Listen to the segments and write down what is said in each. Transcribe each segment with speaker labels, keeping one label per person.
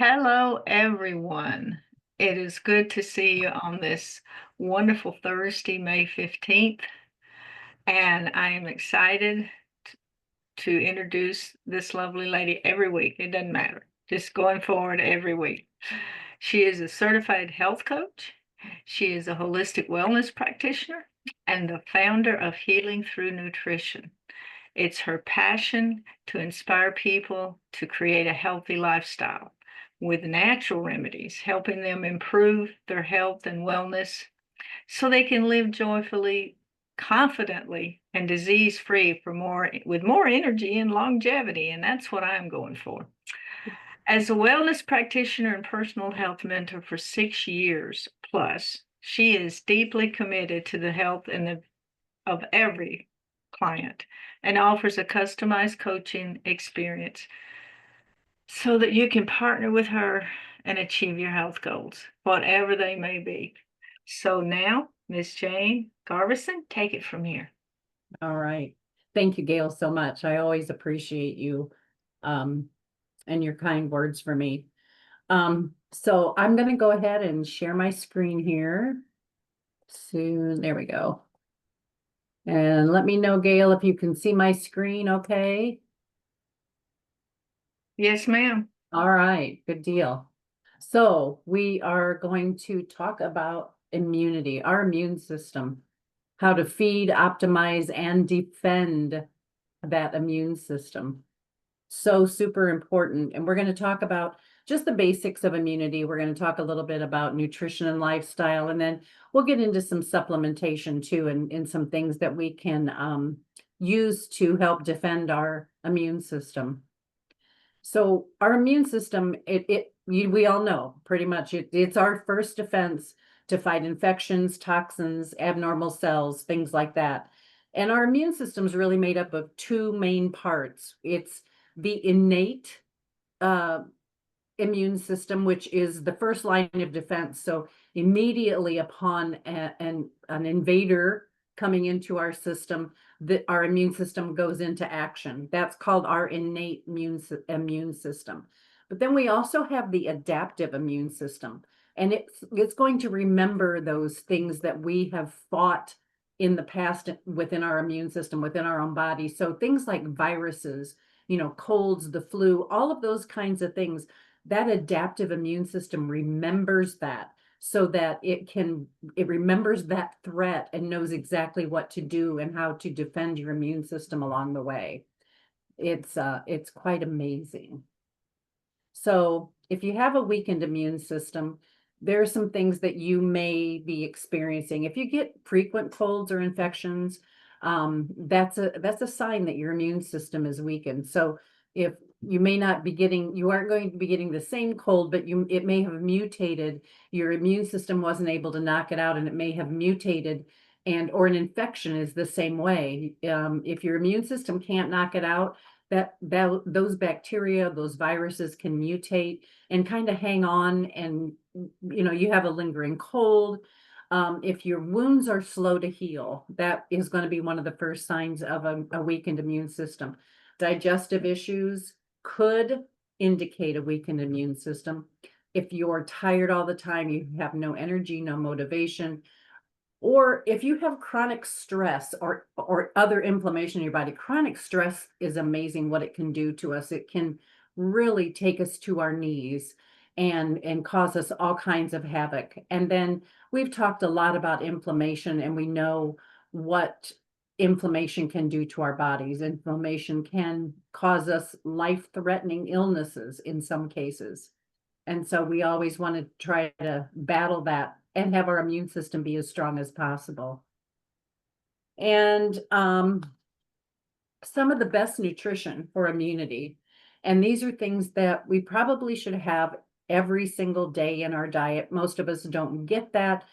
Speaker 1: Hello, everyone. It is good to see you on this wonderful Thursday, May 15th, and I am excited to introduce this lovely lady every week. It doesn't matter, just going forward every week. She is a certified health coach, she is a holistic wellness practitioner, and the founder of Healing Through Nutrition. It's her passion to inspire people to create a healthy lifestyle with natural remedies, helping them improve their health and wellness so they can live joyfully, confidently, and disease-free for more with more energy and longevity. And that's what I'm going for. As a wellness practitioner and personal health mentor for 6 years plus, she is deeply committed to the health of every client and offers a customized coaching experience so that you can partner with her and achieve your health goals, whatever they may be. So now, Miss Jane Garvison, take it from here.
Speaker 2: All right. Thank you, Gail, so much. I always appreciate you um, and your kind words for me. So I'm going to go ahead and share my screen here. Soon, there we go. And let me know, Gail, if you can see my screen okay.
Speaker 1: Yes, ma'am.
Speaker 2: All right, good deal. So we are going to talk about immunity, our immune system, how to feed, optimize, and defend that immune system. So super important. And we're going to talk about just the basics of immunity. We're going to talk a little bit about nutrition and lifestyle, and then we'll get into some supplementation too, and some things that we can use to help defend our immune system. So our immune system, we all know pretty much it's our first defense to fight infections, toxins, abnormal cells, things like that. And our immune system is really made up of two main parts. It's the innate uh, immune system, which is the first line of defense. So immediately upon an invader coming into our system, our immune system goes into action. That's called our innate immune system. But then we also have the adaptive immune system, and it's going to remember those things that we have fought in the past within our immune system, within our own body. So things like viruses, colds, the flu, all of those kinds of things, that adaptive immune system remembers that, so that it remembers that threat and knows exactly what to do and how to defend your immune system along the way. It's quite amazing. So if you have a weakened immune system, there are some things that you may be experiencing. If you get frequent colds or infections, that's a sign that your immune system is weakened. So if you may not be getting, you aren't going to be getting the same cold, but it may have mutated. Your immune system wasn't able to knock it out, and it may have mutated. Or an infection is the same way. If your immune system can't knock it out, those bacteria, those viruses can mutate and kind of hang on, and you have a lingering cold. If your wounds are slow to heal, that is going to be one of the first signs of a weakened immune system. Digestive issues could indicate a weakened immune system. If you're tired all the time, you have no energy, no motivation, or if you have chronic stress or other inflammation in your body. Chronic stress is amazing what it can do to us. It can really take us to our knees and cause us all kinds of havoc. And then we've talked a lot about inflammation, and we know what inflammation can do to our bodies. Inflammation can cause us life-threatening illnesses in some cases. And so we always want to try to battle that and have our immune system be as strong as possible. And some of the best nutrition for immunity. And these are things that we probably should have every single day in our diet. Most of us don't get that.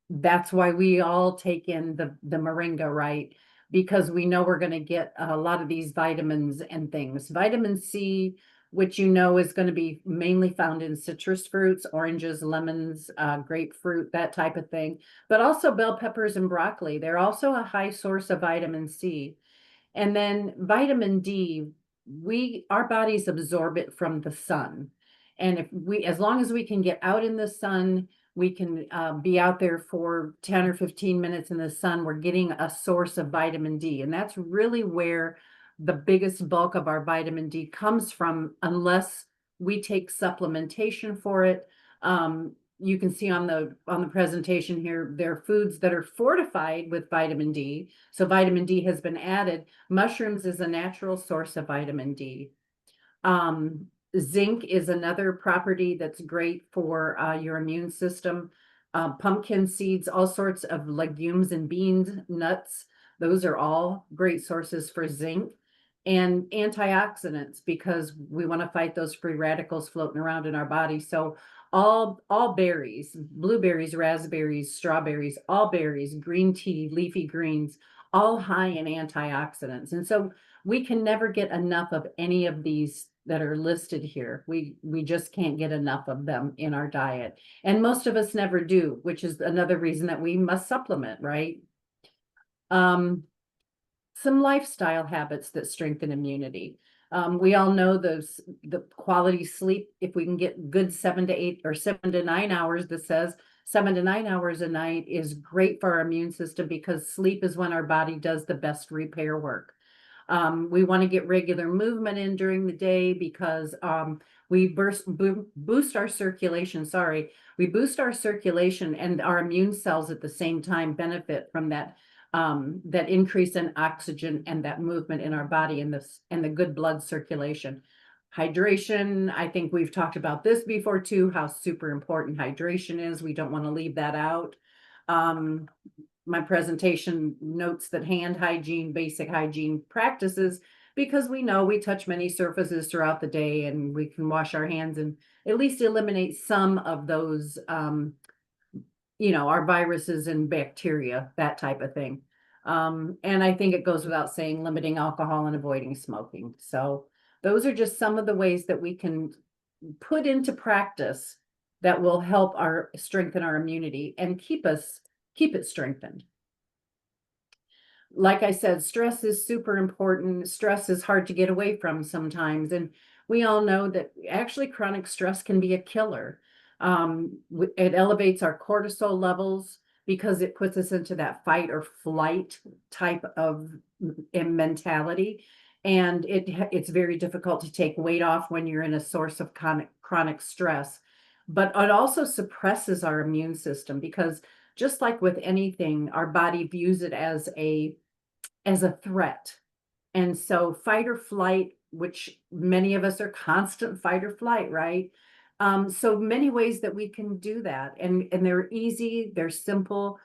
Speaker 2: That's why we all take in the moringa, right? Because we know we're going to get a lot of these vitamins and things. Vitamin C, which is going to be mainly found in citrus fruits, oranges, lemons, grapefruit, that type of thing. But also bell peppers and broccoli. They're also a high source of vitamin C. And then vitamin D, our bodies absorb it from the sun. And as long as we can get out in the sun, we can be out there for 10 or 15 minutes in the sun, we're getting a source of vitamin D. And that's really where the biggest bulk of our vitamin D comes from, unless we take supplementation for it. You can see on the presentation here, there are foods that are fortified with vitamin D. So vitamin D has been added. Mushrooms is a natural source of vitamin D. Zinc is another property that's great for your immune system. Pumpkin seeds, all sorts of legumes and beans, nuts, those are all great sources for zinc. And antioxidants, because we want to fight those free radicals floating around in our body. So all berries, blueberries, raspberries, strawberries, all berries, green tea, leafy greens, all high in antioxidants. And so we can never get enough of any of these that are listed here. We just can't get enough of them in our diet. And most of us never do, which is another reason that we must supplement, right? Some lifestyle habits that strengthen immunity. We all know the quality sleep. If we can get good 7 to 8 or 7 to 9 hours, that says 7 to 9 hours a night is great for our immune system, because sleep is when our body does the best repair work. We want to get regular movement in during the day, because we boost our circulation. We boost our circulation, and our immune cells at the same time benefit from that increase in oxygen and that movement in our body, and the good blood circulation. Hydration, I think we've talked about this before too, how super important hydration is. We don't want to leave that out. My presentation notes that hand hygiene, basic hygiene practices, because we know we touch many surfaces throughout the day, and we can wash our hands and at least eliminate some of those, our viruses and bacteria, that type of thing. And I think it goes without saying, limiting alcohol and avoiding smoking. So those are just some of the ways that we can put into practice that will help strengthen our immunity and keep it strengthened. Like I said, stress is super important. Stress is hard to get away from sometimes. And we all know that actually chronic stress can be a killer. It elevates our cortisol levels, because it puts us into that fight or flight type of mentality. And it's very difficult to take weight off when you're in a source of chronic stress. But it also suppresses our immune system, because just like with anything, our body views it as a threat. And so fight or flight, which many of us are constant fight or flight, right? So many ways that we can do that. And they're easy, they're simple.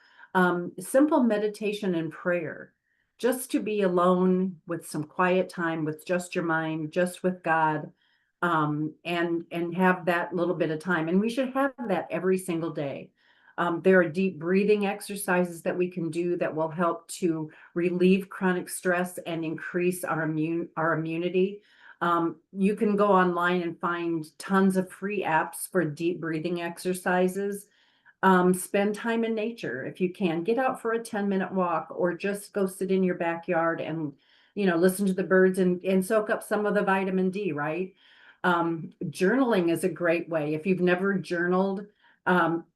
Speaker 2: Simple meditation and prayer, just to be alone with some quiet time, with just your mind, just with God, and have that little bit of time. And we should have that every single day. There are deep breathing exercises that we can do that will help to relieve chronic stress and increase our immunity. You can go online and find tons of free apps for deep breathing exercises. Spend time in nature if you can. Get out for a 10-minute walk, or just go sit in your backyard and listen to the birds and soak up some of the vitamin D, right? Journaling is a great way. If you've never journaled,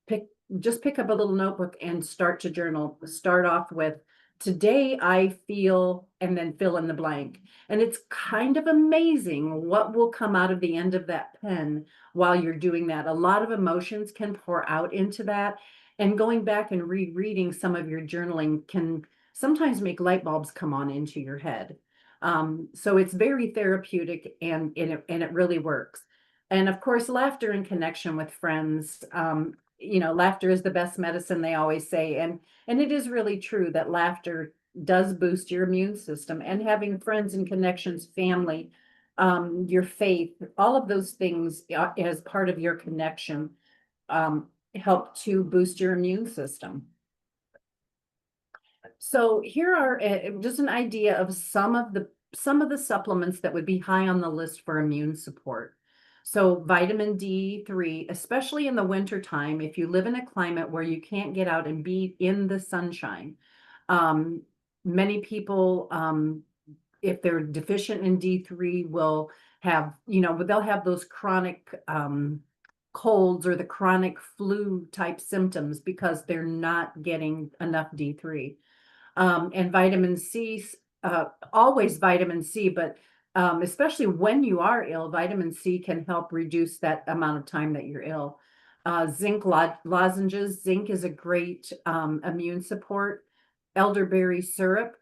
Speaker 2: pick up a little notebook and start to journal. Start off with, today I feel, and then fill in the blank. And it's kind of amazing what will come out of the end of that pen while you're doing that. A lot of emotions can pour out into that. And going back and rereading some of your journaling can sometimes make light bulbs come on into your head. So it's very therapeutic, and it really works. And of course, laughter and connection with friends. Laughter is the best medicine, they always say. And it is really true that laughter does boost your immune system, and having friends and connections, family, your faith, all of those things as part of your connection, help to boost your immune system. So here are just an idea of some of the supplements that would be high on the list for immune support. So vitamin D3, especially in the winter time, if you live in a climate where you can't get out and be in the sunshine. Many people, if they're deficient in D3 will have, you know, they'll have those chronic colds or the chronic flu type symptoms because they're not getting enough D3. And vitamin C, always vitamin C, but especially when you are ill, vitamin C can help reduce that amount of time that you're ill. Zinc lozenges, zinc is a great immune support. Elderberry syrup.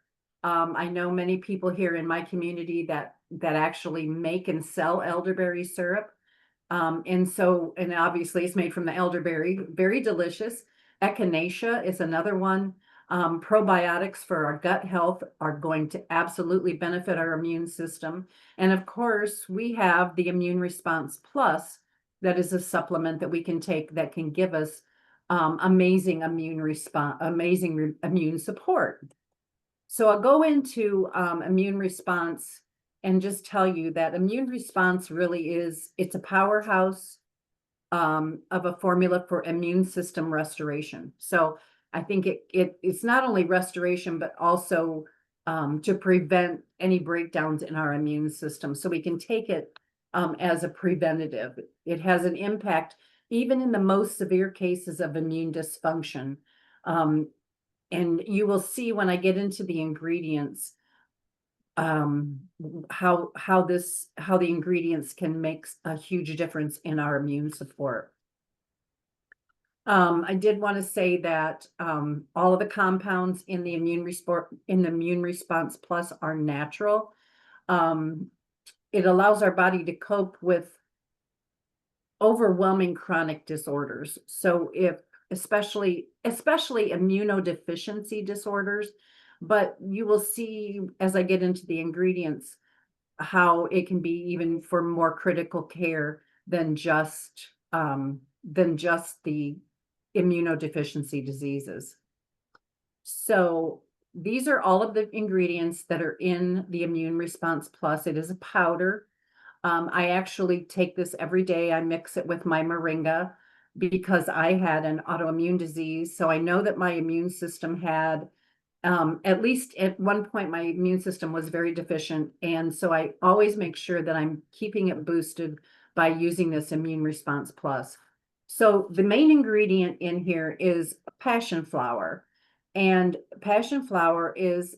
Speaker 2: I know many people here in my community that actually make and sell elderberry syrup. And obviously it's made from the elderberry, very delicious. Echinacea is another one. Probiotics for our gut health are going to absolutely benefit our immune system. And of course, we have the Immune Response Plus, that is a supplement that we can take that can give us amazing immune support. So I'll go into immune response and just tell you that immune response really it's a powerhouse of a formula for immune system restoration. So I think it's not only restoration, but also to prevent any breakdowns in our immune system. So we can take it as a preventative. It has an impact even in the most severe cases of immune dysfunction. And you will see when I get into the ingredients, how the ingredients can make a huge difference in our immune support. I did want to say that all of the compounds in the Immune Response Plus are natural. It allows our body to cope with overwhelming chronic disorders. So if especially immunodeficiency disorders, but you will see as I get into the ingredients how it can be even for more critical care than just the immunodeficiency diseases. So these are all of the ingredients that are in the Immune Response Plus. It is a powder. I actually take this every day. I mix it with my moringa because I had an autoimmune disease. So I know that my immune system had, at least at one point, my immune system was very deficient. And so I always make sure that I'm keeping it boosted by using this Immune Response Plus. So the main ingredient in here is passion flower. And passion flower is,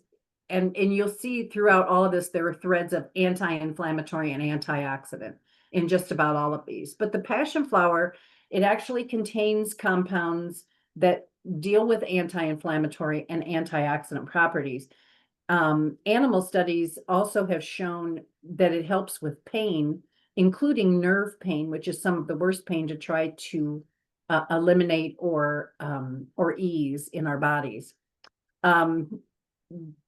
Speaker 2: and you'll see throughout all of this, there are threads of anti-inflammatory and antioxidant in just about all of these. But the passion flower, it actually contains compounds that deal with anti-inflammatory and antioxidant properties. Animal studies also have shown that it helps with pain, including nerve pain, which is some of the worst pain to try to eliminate or ease in our bodies.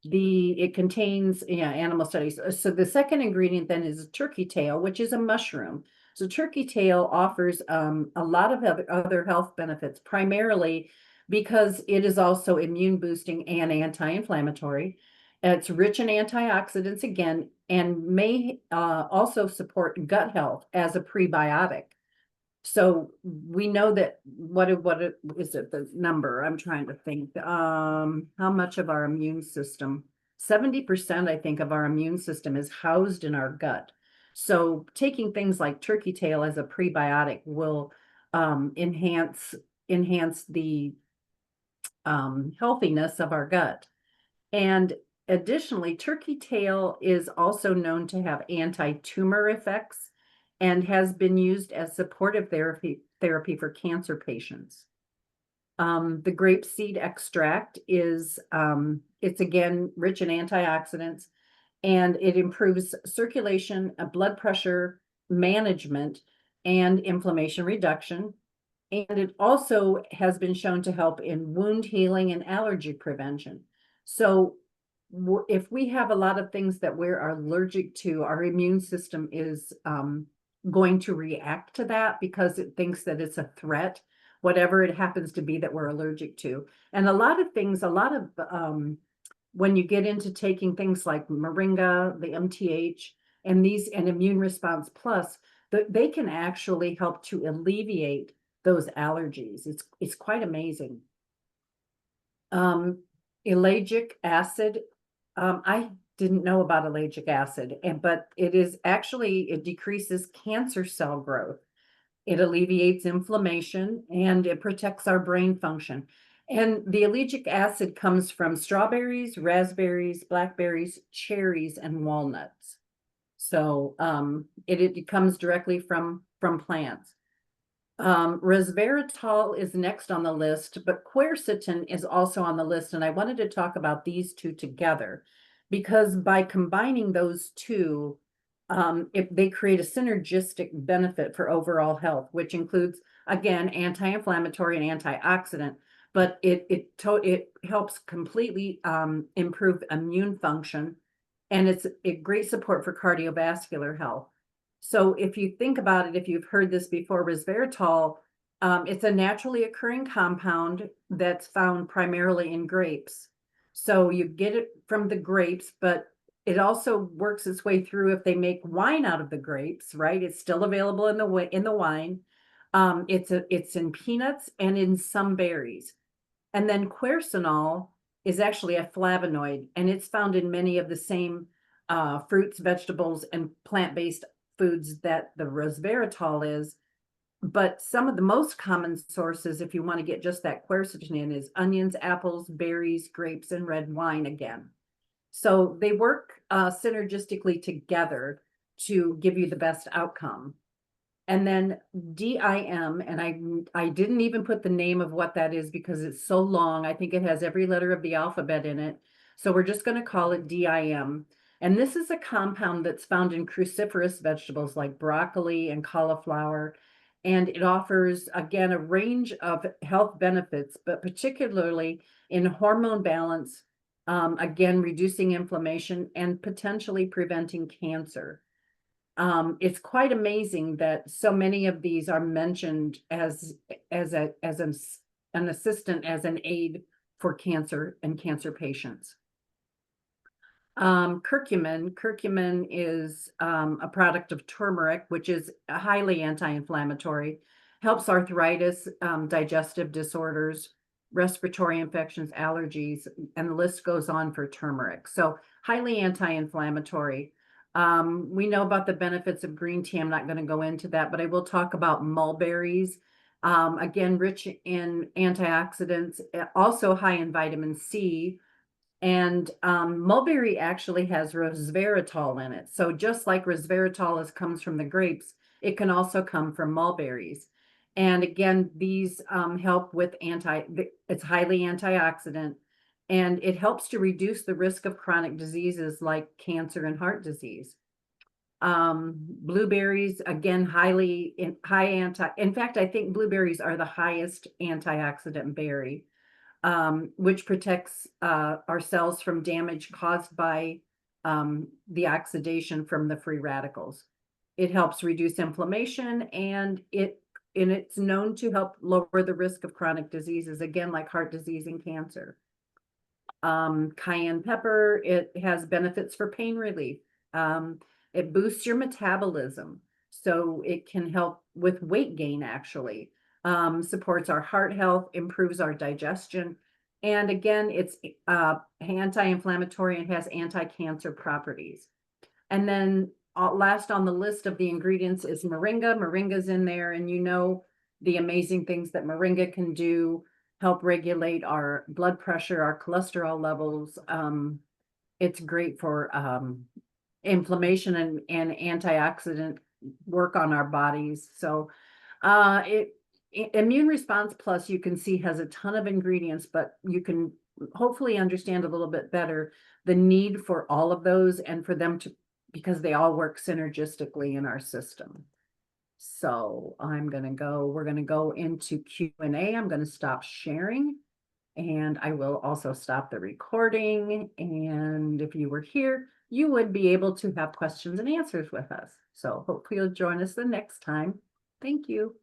Speaker 2: It contains, animal studies. So the second ingredient then is turkey tail, which is a mushroom. So turkey tail offers a lot of other health benefits, primarily because it is also immune boosting and anti-inflammatory. It's rich in antioxidants again, and may also support gut health as a prebiotic. So we know that what is it, the number? I'm trying to think. How much of our immune system? 70%, I think, of our immune system is housed in our gut. So taking things like turkey tail as a prebiotic will enhance the healthiness of our gut. And additionally, turkey tail is also known to have anti-tumor effects and has been used as supportive therapy for cancer patients. The grapeseed extract is, it's again rich in antioxidants, and it improves circulation, blood pressure management, and inflammation reduction. And it also has been shown to help in wound healing and allergy prevention. So if we have a lot of things that we're allergic to, our immune system is going to react to that because it thinks that it's a threat, whatever it happens to be that we're allergic to. And a lot of when you get into taking things like moringa, the MTH, and Immune Response Plus, they can actually help to alleviate those allergies. It's quite amazing. Ellagic acid. didn't know about ellagic acid, but it is actually, it decreases cancer cell growth. It alleviates inflammation and it protects our brain function. And the ellagic acid comes from strawberries, raspberries, blackberries, cherries, and walnuts. So it comes directly from plants. Resveratrol is next on the list, but quercetin is also on the list, and I wanted to talk about these two together because by combining those two, if they create a synergistic benefit for overall health, which includes again anti-inflammatory and antioxidant, but it helps completely improve immune function, and it's a great support for cardiovascular health. So if you think about it, if you've heard this before, resveratrol, it's a naturally occurring compound that's found primarily in grapes. So you get it from the grapes, but it also works its way through if they make wine out of the grapes, right? It's still available in the wine. It's in peanuts and in some berries. And then quercetinol is actually a flavonoid, and it's found in many of the same fruits, vegetables, and plant-based foods that the resveratrol is. But some of the most common sources, if you want to get just that quercetin in, is onions, apples, berries, grapes, and red wine again. So they work synergistically together to give you the best outcome. And then DIM, and I didn't even put the name of what that is because it's so long. I think it has every letter of the alphabet in it. So we're just going to call it DIM. And this is a compound that's found in cruciferous vegetables like broccoli and cauliflower. And it offers, again, a range of health benefits, but particularly in hormone balance, again, reducing inflammation and potentially preventing cancer. It's quite amazing that so many of these are mentioned as an assistant, as an aid for cancer and cancer patients. Curcumin is a product of turmeric, which is highly anti-inflammatory, helps arthritis, digestive disorders, respiratory infections, allergies, and the list goes on for turmeric. So highly anti-inflammatory. We know about the benefits of green tea. I'm not going to go into that, but I will talk about mulberries. Again, rich in antioxidants, also high in vitamin C. And mulberry actually has resveratrol in it. So just like resveratrol comes from the grapes, it can also come from mulberries. And again, these help with it's highly antioxidant, and it helps to reduce the risk of chronic diseases like cancer and heart disease. Blueberries, again, in fact, I think blueberries are the highest antioxidant berry, which protects our cells from damage caused by the oxidation from the free radicals. It helps reduce inflammation, and it's known to help lower the risk of chronic diseases, again, like heart disease and cancer. Cayenne pepper, it has benefits for pain relief. It boosts your metabolism, so it can help with weight gain, actually. Supports our heart health, improves our digestion, and again, it's anti-inflammatory and has anti-cancer properties. And then last on the list of the ingredients is moringa. Moringa's in there, and you know the amazing things that moringa can do, help regulate our blood pressure, our cholesterol levels. It's great for inflammation and antioxidant work on our bodies. So Immune Response Plus, you can see, has a ton of ingredients, but you can hopefully understand a little bit better the need for all of those and for them to, because they all work synergistically in our system. So we're going to go into Q&A. I'm going to stop sharing, and I will also stop the recording. And if you were here, you would be able to have questions and answers with us. So hopefully you'll join us the next time. Thank you.